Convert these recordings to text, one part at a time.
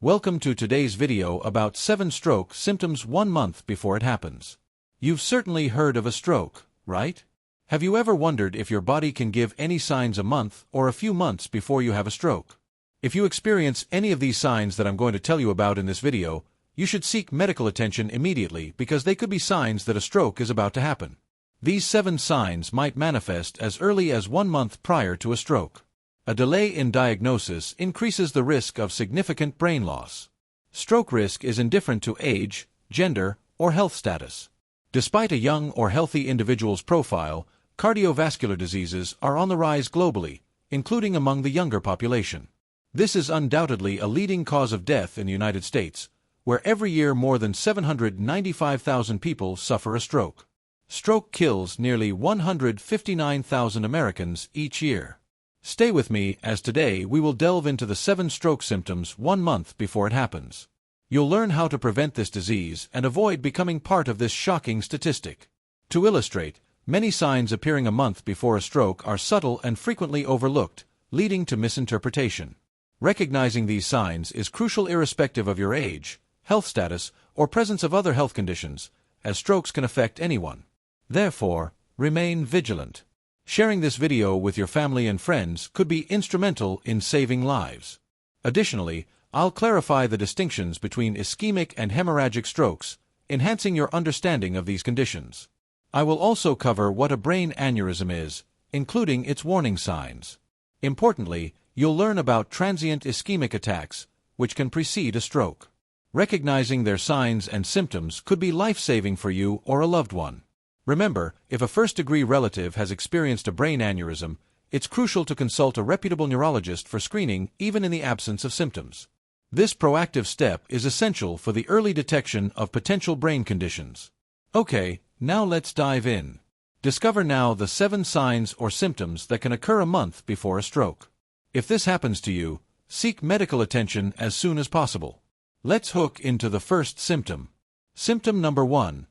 Welcome to today's video about 7 stroke symptoms 1 month before it happens. You've certainly heard of a stroke, right? Have you ever wondered if your body can give any signs a month or a few months before you have a stroke? If you experience any of these signs that I'm going to tell you about in this video, you should seek medical attention immediately because they could be signs that a stroke is about to happen. These 7 signs might manifest as early as 1 month prior to a stroke. A delay in diagnosis increases the risk of significant brain loss. Stroke risk is indifferent to age, gender, or health status. Despite a young or healthy individual's profile, cardiovascular diseases are on the rise globally, including among the younger population. This is undoubtedly a leading cause of death in the United States, where every year more than 795,000 people suffer a stroke. Stroke kills nearly 159,000 Americans each year. Stay with me as today we will delve into the 7 stroke symptoms 1 month before it happens. You'll learn how to prevent this disease and avoid becoming part of this shocking statistic. To illustrate, many signs appearing a month before a stroke are subtle and frequently overlooked, leading to misinterpretation. Recognizing these signs is crucial irrespective of your age, health status, or presence of other health conditions, as strokes can affect anyone. Therefore, remain vigilant. Sharing this video with your family and friends could be instrumental in saving lives. Additionally, I'll clarify the distinctions between ischemic and hemorrhagic strokes, enhancing your understanding of these conditions. I will also cover what a brain aneurysm is, including its warning signs. Importantly, you'll learn about transient ischemic attacks, which can precede a stroke. Recognizing their signs and symptoms could be life-saving for you or a loved one. Remember, if a first-degree relative has experienced a brain aneurysm, it's crucial to consult a reputable neurologist for screening even in the absence of symptoms. This proactive step is essential for the early detection of potential brain conditions. Okay, now let's dive in. Discover now the 7 signs or symptoms that can occur a month before a stroke. If this happens to you, seek medical attention as soon as possible. Let's hook into the first symptom. Symptom number 1.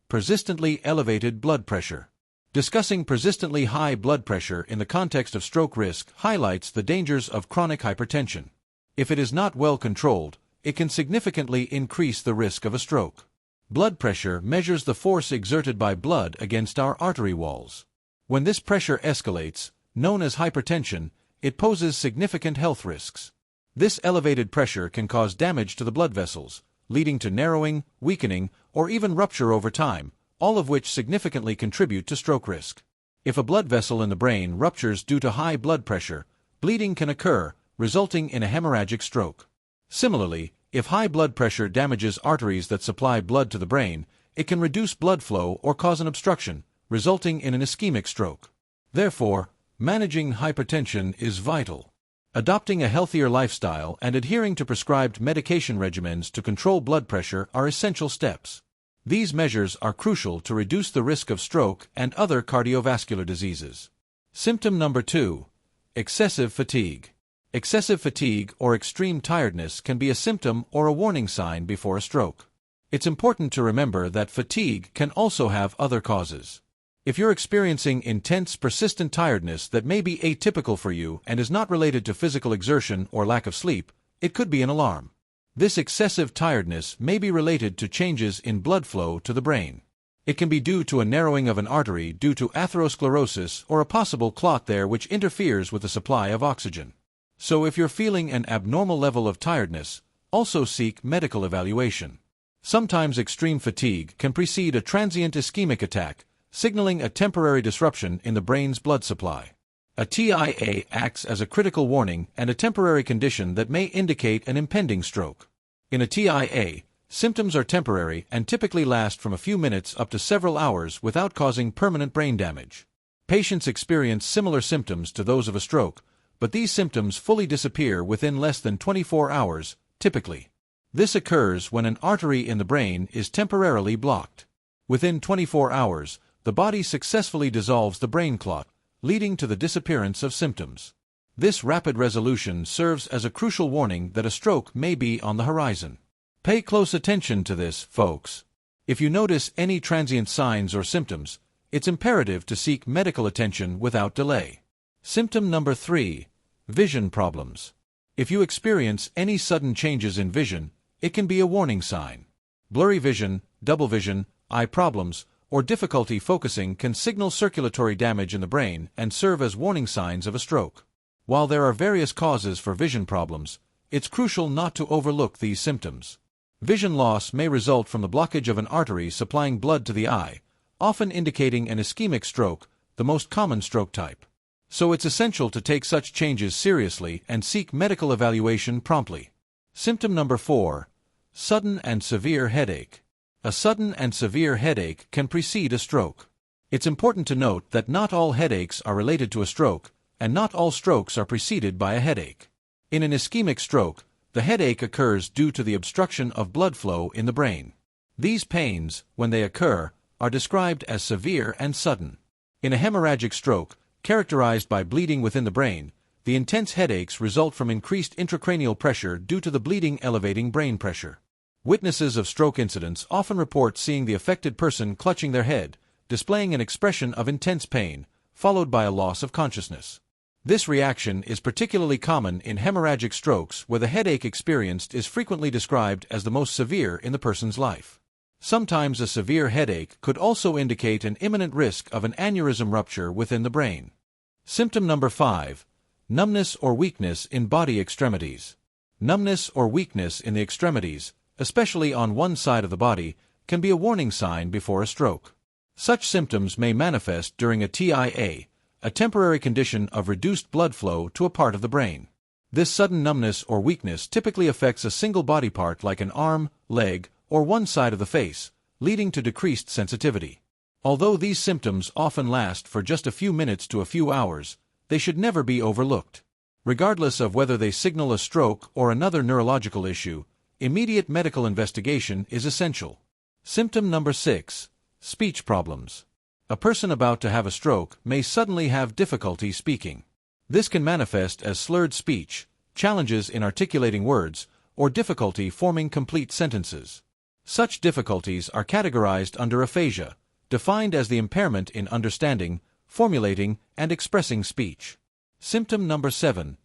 Persistently elevated blood pressure. Discussing persistently high blood pressure in the context of stroke risk highlights the dangers of chronic hypertension. If it is not well controlled, it can significantly increase the risk of a stroke. Blood pressure measures the force exerted by blood against our artery walls. When this pressure escalates, known as hypertension, it poses significant health risks. This elevated pressure can cause damage to the blood vessels, leading to narrowing, weakening, or even rupture over time, all of which significantly contribute to stroke risk. If a blood vessel in the brain ruptures due to high blood pressure, bleeding can occur, resulting in a hemorrhagic stroke. Similarly, if high blood pressure damages arteries that supply blood to the brain, it can reduce blood flow or cause an obstruction, resulting in an ischemic stroke. Therefore, managing hypertension is vital. Adopting a healthier lifestyle and adhering to prescribed medication regimens to control blood pressure are essential steps. These measures are crucial to reduce the risk of stroke and other cardiovascular diseases. Symptom number 2. Excessive fatigue. Excessive fatigue or extreme tiredness can be a symptom or a warning sign before a stroke. It's important to remember that fatigue can also have other causes. If you're experiencing intense, persistent tiredness that may be atypical for you and is not related to physical exertion or lack of sleep, it could be an alarm. This excessive tiredness may be related to changes in blood flow to the brain. It can be due to a narrowing of an artery due to atherosclerosis or a possible clot there which interferes with the supply of oxygen. So if you're feeling an abnormal level of tiredness, also seek medical evaluation. Sometimes extreme fatigue can precede a transient ischemic attack, signaling a temporary disruption in the brain's blood supply. A TIA acts as a critical warning and a temporary condition that may indicate an impending stroke. In a TIA, symptoms are temporary and typically last from a few minutes up to several hours without causing permanent brain damage. Patients experience similar symptoms to those of a stroke, but these symptoms fully disappear within less than 24 hours, typically. This occurs when an artery in the brain is temporarily blocked. Within 24 hours, the body successfully dissolves the brain clot, leading to the disappearance of symptoms. This rapid resolution serves as a crucial warning that a stroke may be on the horizon. Pay close attention to this, folks. If you notice any transient signs or symptoms, it's imperative to seek medical attention without delay. Symptom number 3. Vision problems. If you experience any sudden changes in vision, it can be a warning sign. Blurry vision, double vision, eye problems, or difficulty focusing can signal circulatory damage in the brain and serve as warning signs of a stroke. While there are various causes for vision problems, it's crucial not to overlook these symptoms. Vision loss may result from the blockage of an artery supplying blood to the eye, often indicating an ischemic stroke, the most common stroke type. So it's essential to take such changes seriously and seek medical evaluation promptly. Symptom number 4. Sudden and severe headache. A sudden and severe headache can precede a stroke. It's important to note that not all headaches are related to a stroke, and not all strokes are preceded by a headache. In an ischemic stroke, the headache occurs due to the obstruction of blood flow in the brain. These pains, when they occur, are described as severe and sudden. In a hemorrhagic stroke, characterized by bleeding within the brain, the intense headaches result from increased intracranial pressure due to the bleeding elevating brain pressure. Witnesses of stroke incidents often report seeing the affected person clutching their head, displaying an expression of intense pain, followed by a loss of consciousness. This reaction is particularly common in hemorrhagic strokes where the headache experienced is frequently described as the most severe in the person's life. Sometimes a severe headache could also indicate an imminent risk of an aneurysm rupture within the brain. Symptom number 5. Numbness or weakness in body extremities. Numbness or weakness in the extremities, especially on one side of the body, can be a warning sign before a stroke. Such symptoms may manifest during a TIA, a temporary condition of reduced blood flow to a part of the brain. This sudden numbness or weakness typically affects a single body part like an arm, leg, or one side of the face, leading to decreased sensitivity. Although these symptoms often last for just a few minutes to a few hours, they should never be overlooked. Regardless of whether they signal a stroke or another neurological issue, immediate medical investigation is essential. Symptom number 6. Speech problems. A person about to have a stroke may suddenly have difficulty speaking. This can manifest as slurred speech, challenges in articulating words, or difficulty forming complete sentences. Such difficulties are categorized under aphasia, defined as the impairment in understanding, formulating, and expressing speech. Symptom number 7.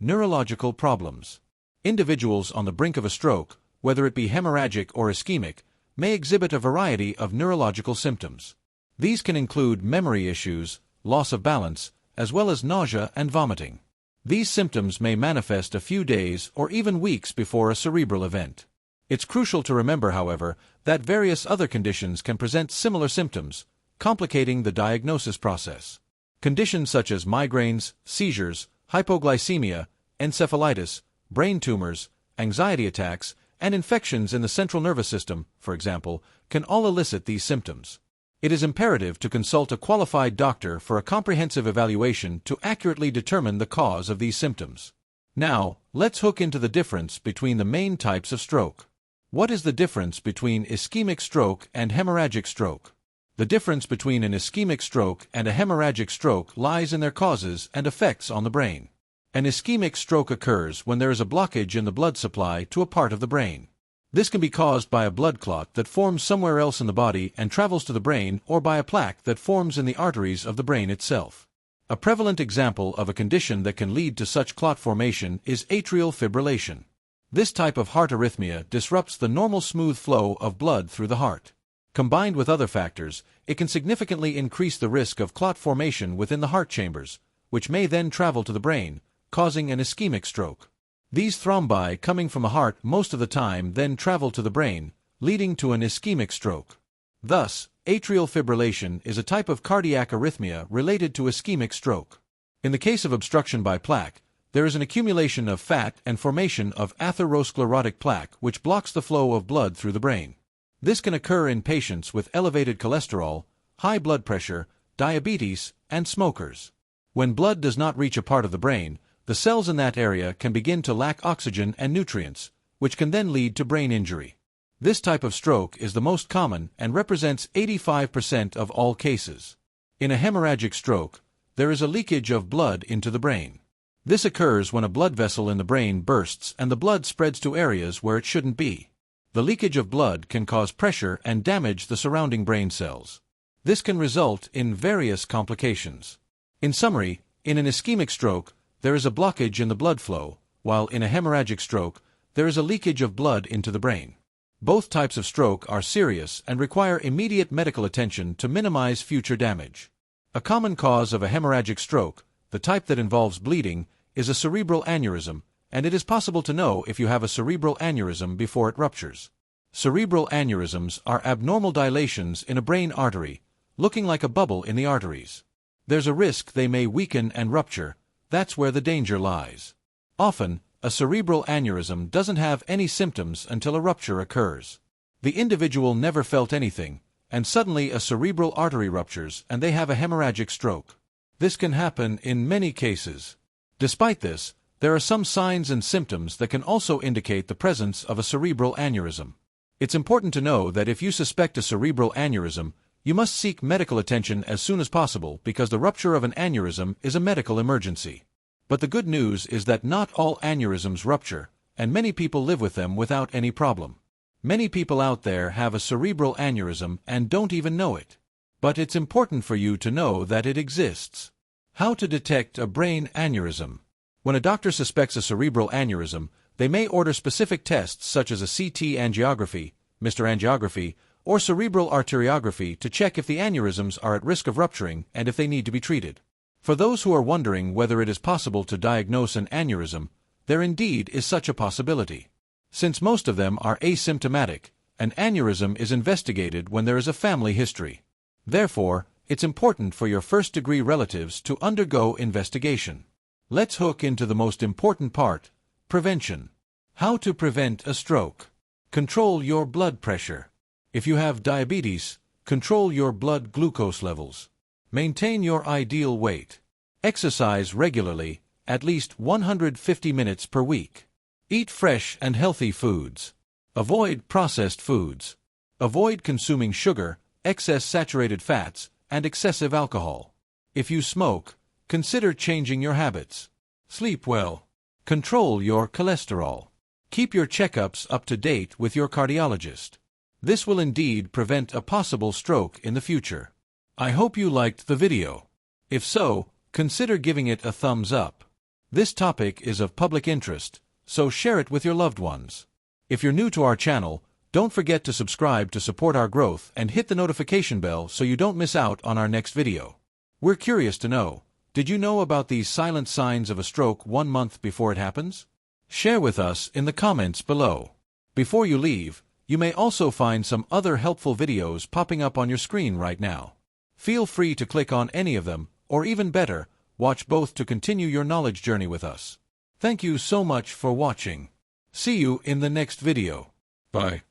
Neurological problems. Individuals on the brink of a stroke, whether it be hemorrhagic or ischemic, may exhibit a variety of neurological symptoms. These can include memory issues, loss of balance, as well as nausea and vomiting. These symptoms may manifest a few days or even weeks before a cerebral event. It's crucial to remember, however, that various other conditions can present similar symptoms, complicating the diagnosis process. Conditions such as migraines, seizures, hypoglycemia, encephalitis, brain tumors, anxiety attacks, and infections in the central nervous system, for example, can all elicit these symptoms. It is imperative to consult a qualified doctor for a comprehensive evaluation to accurately determine the cause of these symptoms. Now, let's hook into the difference between the main types of stroke. What is the difference between ischemic stroke and hemorrhagic stroke? The difference between an ischemic stroke and a hemorrhagic stroke lies in their causes and effects on the brain. An ischemic stroke occurs when there is a blockage in the blood supply to a part of the brain. This can be caused by a blood clot that forms somewhere else in the body and travels to the brain, or by a plaque that forms in the arteries of the brain itself. A prevalent example of a condition that can lead to such clot formation is atrial fibrillation. This type of heart arrhythmia disrupts the normal smooth flow of blood through the heart. Combined with other factors, it can significantly increase the risk of clot formation within the heart chambers, which may then travel to the brain, causing an ischemic stroke. These thrombi coming from the heart most of the time then travel to the brain, leading to an ischemic stroke. Thus, atrial fibrillation is a type of cardiac arrhythmia related to ischemic stroke. In the case of obstruction by plaque, there is an accumulation of fat and formation of atherosclerotic plaque which blocks the flow of blood through the brain. This can occur in patients with elevated cholesterol, high blood pressure, diabetes, and smokers. When blood does not reach a part of the brain, the cells in that area can begin to lack oxygen and nutrients, which can then lead to brain injury. This type of stroke is the most common and represents 85% of all cases. In a hemorrhagic stroke, there is a leakage of blood into the brain. This occurs when a blood vessel in the brain bursts and the blood spreads to areas where it shouldn't be. The leakage of blood can cause pressure and damage the surrounding brain cells. This can result in various complications. In summary, in an ischemic stroke, there is a blockage in the blood flow, while in a hemorrhagic stroke, there is a leakage of blood into the brain. Both types of stroke are serious and require immediate medical attention to minimize future damage. A common cause of a hemorrhagic stroke, the type that involves bleeding, is a cerebral aneurysm, and it is possible to know if you have a cerebral aneurysm before it ruptures. Cerebral aneurysms are abnormal dilations in a brain artery, looking like a bubble in the arteries. There's a risk they may weaken and rupture. That's where the danger lies. Often, a cerebral aneurysm doesn't have any symptoms until a rupture occurs. The individual never felt anything, and suddenly a cerebral artery ruptures and they have a hemorrhagic stroke. This can happen in many cases. Despite this, there are some signs and symptoms that can also indicate the presence of a cerebral aneurysm. It's important to know that if you suspect a cerebral aneurysm, you must seek medical attention as soon as possible because the rupture of an aneurysm is a medical emergency. But the good news is that not all aneurysms rupture, and many people live with them without any problem. Many people out there have a cerebral aneurysm and don't even know it. But it's important for you to know that it exists. How to detect a brain aneurysm? When a doctor suspects a cerebral aneurysm, they may order specific tests such as a CT angiography, Mr. Angiography, or cerebral arteriography to check if the aneurysms are at risk of rupturing and if they need to be treated. For those who are wondering whether it is possible to diagnose an aneurysm, there indeed is such a possibility. Since most of them are asymptomatic, an aneurysm is investigated when there is a family history. Therefore, it's important for your first-degree relatives to undergo investigation. Let's hook into the most important part, prevention. How to prevent a stroke. Control your blood pressure. If you have diabetes, control your blood glucose levels. Maintain your ideal weight. Exercise regularly, at least 150 minutes per week. Eat fresh and healthy foods. Avoid processed foods. Avoid consuming sugar, excess saturated fats, and excessive alcohol. If you smoke, consider changing your habits. Sleep well. Control your cholesterol. Keep your checkups up to date with your cardiologist. This will indeed prevent a possible stroke in the future. I hope you liked the video. If so, consider giving it a thumbs up. This topic is of public interest, so share it with your loved ones. If you're new to our channel, don't forget to subscribe to support our growth and hit the notification bell so you don't miss out on our next video. We're curious to know, did you know about these silent signs of a stroke 1 month before it happens? Share with us in the comments below. Before you leave, you may also find some other helpful videos popping up on your screen right now. Feel free to click on any of them, or even better, watch both to continue your knowledge journey with us. Thank you so much for watching. See you in the next video. Bye.